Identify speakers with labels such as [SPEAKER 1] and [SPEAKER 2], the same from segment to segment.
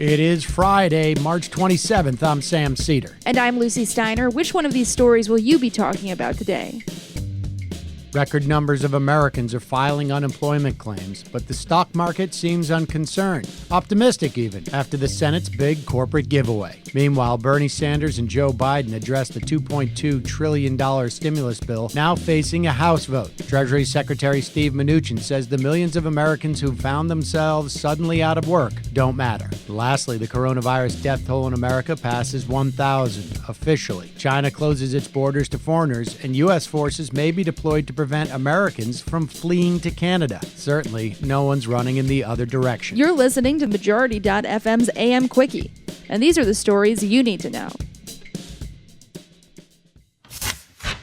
[SPEAKER 1] It is Friday, March 27th. I'm Sam Seder.
[SPEAKER 2] And I'm Lucy Steiner. Which one of these stories will you be talking about today?
[SPEAKER 1] Record numbers of Americans are filing unemployment claims, but the stock market seems unconcerned, optimistic even, after the Senate's big corporate giveaway. Meanwhile, Bernie Sanders and Joe Biden addressed the $2.2 trillion stimulus bill, now facing a House vote. Treasury Secretary Steve Mnuchin says the millions of Americans who found themselves suddenly out of work don't matter. Lastly, the coronavirus death toll in America passes 1,000 officially. China closes its borders to foreigners, and U.S. forces may be deployed to prevent Americans from fleeing to Canada. Certainly, no one's running in the other direction.
[SPEAKER 2] You're listening to Majority.fm's AM Quickie, and these are the stories you need to know.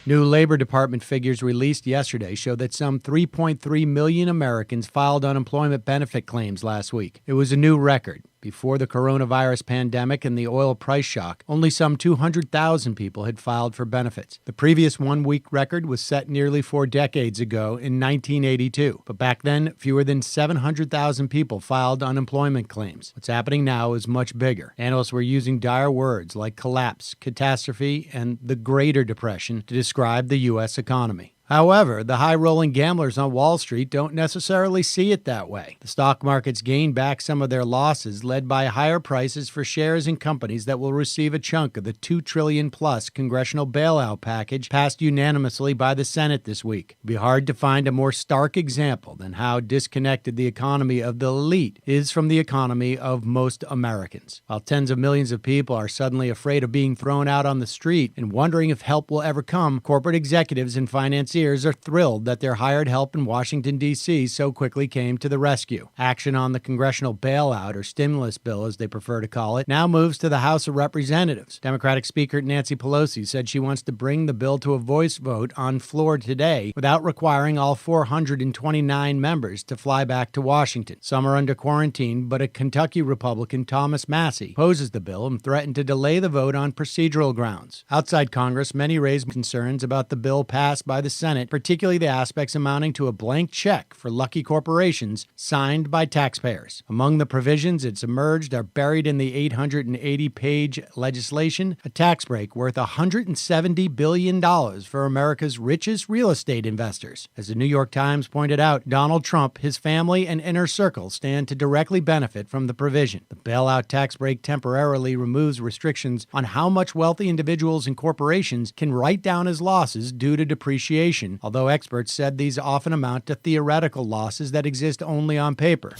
[SPEAKER 1] New Labor Department figures released yesterday show that some 3.3 million Americans filed unemployment benefit claims last week. It was a new record. Before the coronavirus pandemic and the oil price shock, only some 200,000 people had filed for benefits. The previous one-week record was set nearly 4 decades ago in 1982. But back then, fewer than 700,000 people filed unemployment claims. What's happening now is much bigger. Analysts were using dire words like collapse, catastrophe, and the Greater Depression to describe the U.S. economy. However, the high-rolling gamblers on Wall Street don't necessarily see it that way. The stock markets gained back some of their losses, led by higher prices for shares in companies that will receive a chunk of the $2 trillion-plus congressional bailout package passed unanimously by the Senate this week. It'd be hard to find a more stark example than how disconnected the economy of the elite is from the economy of most Americans. While tens of millions of people are suddenly afraid of being thrown out on the street and wondering if help will ever come, corporate executives and financiers are thrilled that their hired help in Washington, D.C. so quickly came to the rescue. Action on the congressional bailout, or stimulus bill as they prefer to call it, now moves to the House of Representatives. Democratic Speaker Nancy Pelosi said she wants to bring the bill to a voice vote on floor today without requiring all 429 members to fly back to Washington. Some are under quarantine, but a Kentucky Republican, Thomas Massie, opposes the bill and threatened to delay the vote on procedural grounds. Outside Congress, many raised concerns about the bill passed by the Senate, particularly the aspects amounting to a blank check for lucky corporations signed by taxpayers. Among the provisions it's emerged are buried in the 880-page legislation, a tax break worth $170 billion for America's richest real estate investors. As the New York Times pointed out, Donald Trump, his family, and inner circle stand to directly benefit from the provision. The bailout tax break temporarily removes restrictions on how much wealthy individuals and corporations can write down as losses due to depreciation, although experts said these often amount to theoretical losses that exist only on paper.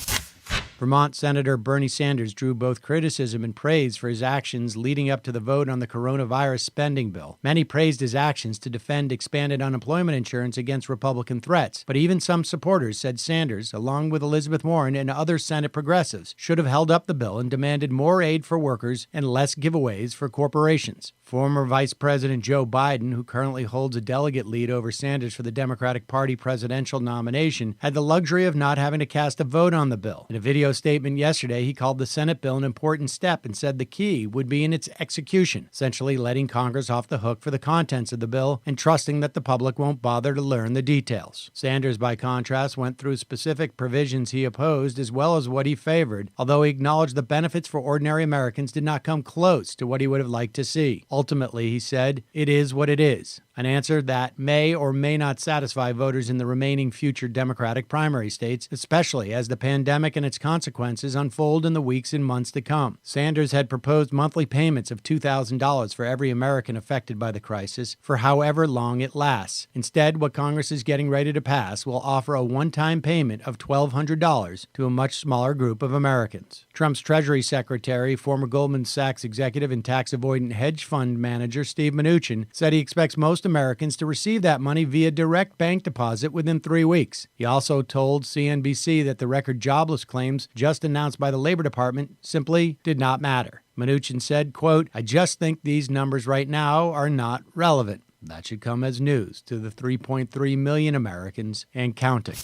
[SPEAKER 1] Vermont Senator Bernie Sanders drew both criticism and praise for his actions leading up to the vote on the coronavirus spending bill. Many praised his actions to defend expanded unemployment insurance against Republican threats, but even some supporters said Sanders, along with Elizabeth Warren and other Senate progressives, should have held up the bill and demanded more aid for workers and less giveaways for corporations. Former Vice President Joe Biden, who currently holds a delegate lead over Sanders for the Democratic Party presidential nomination, had the luxury of not having to cast a vote on the bill. In a video statement yesterday, he called the Senate bill an important step and said the key would be in its execution, essentially letting Congress off the hook for the contents of the bill and trusting that the public won't bother to learn the details. Sanders, by contrast, went through specific provisions he opposed as well as what he favored, although he acknowledged the benefits for ordinary Americans did not come close to what he would have liked to see. Ultimately, he said, it is what it is. An answer that may or may not satisfy voters in the remaining future Democratic primary states, especially as the pandemic and its consequences unfold in the weeks and months to come. Sanders had proposed monthly payments of $2,000 for every American affected by the crisis for however long it lasts. Instead, what Congress is getting ready to pass will offer a one-time payment of $1,200 to a much smaller group of Americans. Trump's Treasury Secretary, former Goldman Sachs executive and tax-avoidant hedge fund manager Steve Mnuchin, said he expects most Americans to receive that money via direct bank deposit within 3 weeks. He also told CNBC that the record jobless claims just announced by the Labor Department simply did not matter. Mnuchin said, quote, I just think these numbers right now are not relevant. That should come as news to the 3.3 million Americans and counting.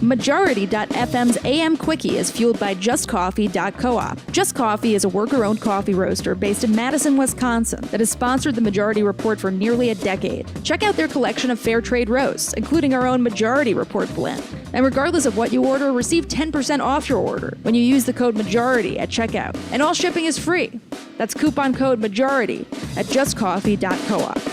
[SPEAKER 2] Majority.fm's AM Quickie is fueled by JustCoffee.coop. Just Coffee is a worker-owned coffee roaster based in Madison, Wisconsin, that has sponsored the Majority Report for nearly a decade. Check out their collection of fair trade roasts, including our own Majority Report blend. And regardless of what you order, receive 10% off your order when you use the code MAJORITY at checkout. And all shipping is free. That's coupon code MAJORITY at justcoffee.coop.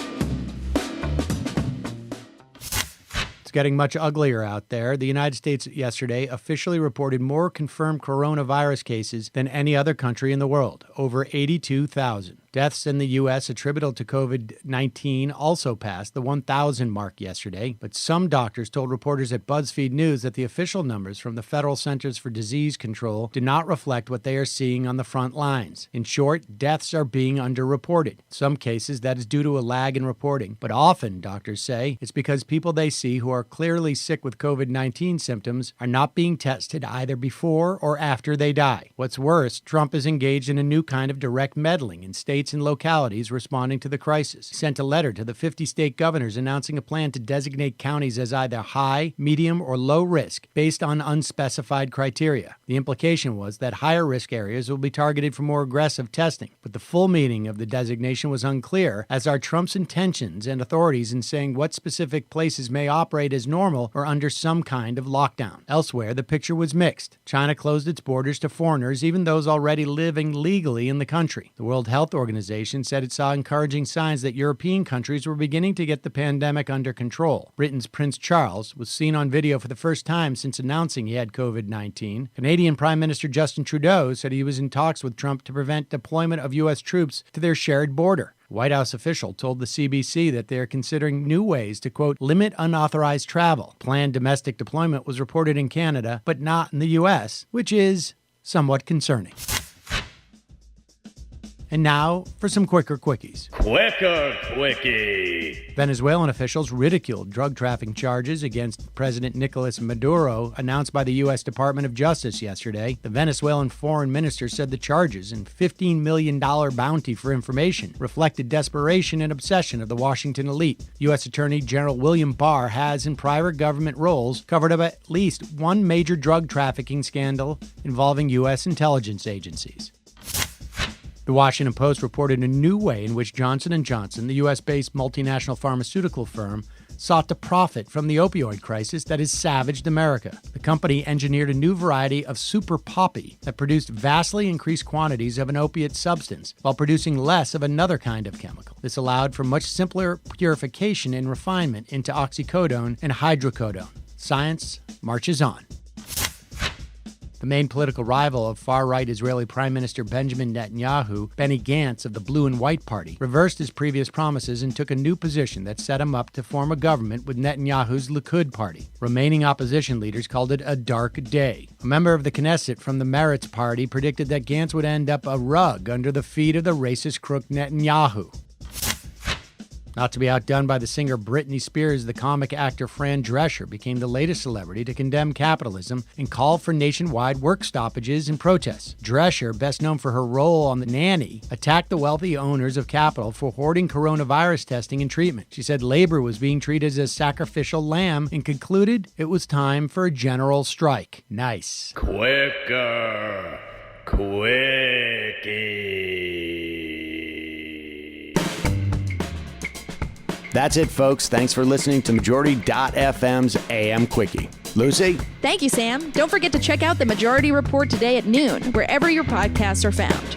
[SPEAKER 1] It's getting much uglier out there. The United States yesterday officially reported more confirmed coronavirus cases than any other country in the world, over 82,000. Deaths in the U.S. attributable to COVID-19 also passed the 1,000 mark yesterday, but some doctors told reporters at BuzzFeed News that the official numbers from the Federal Centers for Disease Control do not reflect what they are seeing on the front lines. In short, deaths are being underreported. In some cases, that is due to a lag in reporting, but often, doctors say, it's because people they see who are clearly sick with COVID-19 symptoms are not being tested either before or after they die. What's worse, Trump is engaged in a new kind of direct meddling in states and localities responding to the crisis. He sent a letter to the 50 state governors announcing a plan to designate counties as either high, medium, or low risk based on unspecified criteria. The implication was that higher risk areas will be targeted for more aggressive testing, but the full meaning of the designation was unclear, as are Trump's intentions and authorities in saying what specific places may operate as normal or under some kind of lockdown. Elsewhere, the picture was mixed. China closed its borders to foreigners, even those already living legally in the country. The World Health Organization said it saw encouraging signs that European countries were beginning to get the pandemic under control. Britain's Prince Charles was seen on video for the first time since announcing he had COVID-19. Canadian Prime Minister Justin Trudeau said he was in talks with Trump to prevent deployment of U.S. troops to their shared border. A White House official told the CBC that they are considering new ways to, quote, limit unauthorized travel. Planned domestic deployment was reported in Canada, but not in the U.S., which is somewhat concerning. And now for some quicker quickies.
[SPEAKER 3] Quicker Quickie.
[SPEAKER 1] Venezuelan officials ridiculed drug trafficking charges against President Nicolas Maduro announced by the U.S. Department of Justice yesterday. The Venezuelan foreign minister said the charges and $15 million bounty for information reflected desperation and obsession of the Washington elite. U.S. Attorney General William Barr has, in prior government roles, covered up at least one major drug trafficking scandal involving U.S. intelligence agencies. The Washington Post reported a new way in which Johnson & Johnson, the U.S.-based multinational pharmaceutical firm, sought to profit from the opioid crisis that has savaged America. The company engineered a new variety of super poppy that produced vastly increased quantities of an opiate substance while producing less of another kind of chemical. This allowed for much simpler purification and refinement into oxycodone and hydrocodone. Science marches on. The main political rival of far-right Israeli Prime Minister Benjamin Netanyahu, Benny Gantz of the Blue and White Party, reversed his previous promises and took a new position that set him up to form a government with Netanyahu's Likud party. Remaining opposition leaders called it a dark day. A member of the Knesset from the Meretz party predicted that Gantz would end up a rug under the feet of the racist crook Netanyahu. Not to be outdone by the singer Britney Spears, the comic actor Fran Drescher became the latest celebrity to condemn capitalism and call for nationwide work stoppages and protests. Drescher, best known for her role on The Nanny, attacked the wealthy owners of capital for hoarding coronavirus testing and treatment. She said labor was being treated as a sacrificial lamb and concluded it was time for a general strike. Nice.
[SPEAKER 3] Quicker Quickie.
[SPEAKER 4] That's it, folks. Thanks for listening to Majority.fm's AM Quickie. Lucy?
[SPEAKER 2] Thank you, Sam. Don't forget to check out the Majority Report today at noon, wherever your podcasts are found.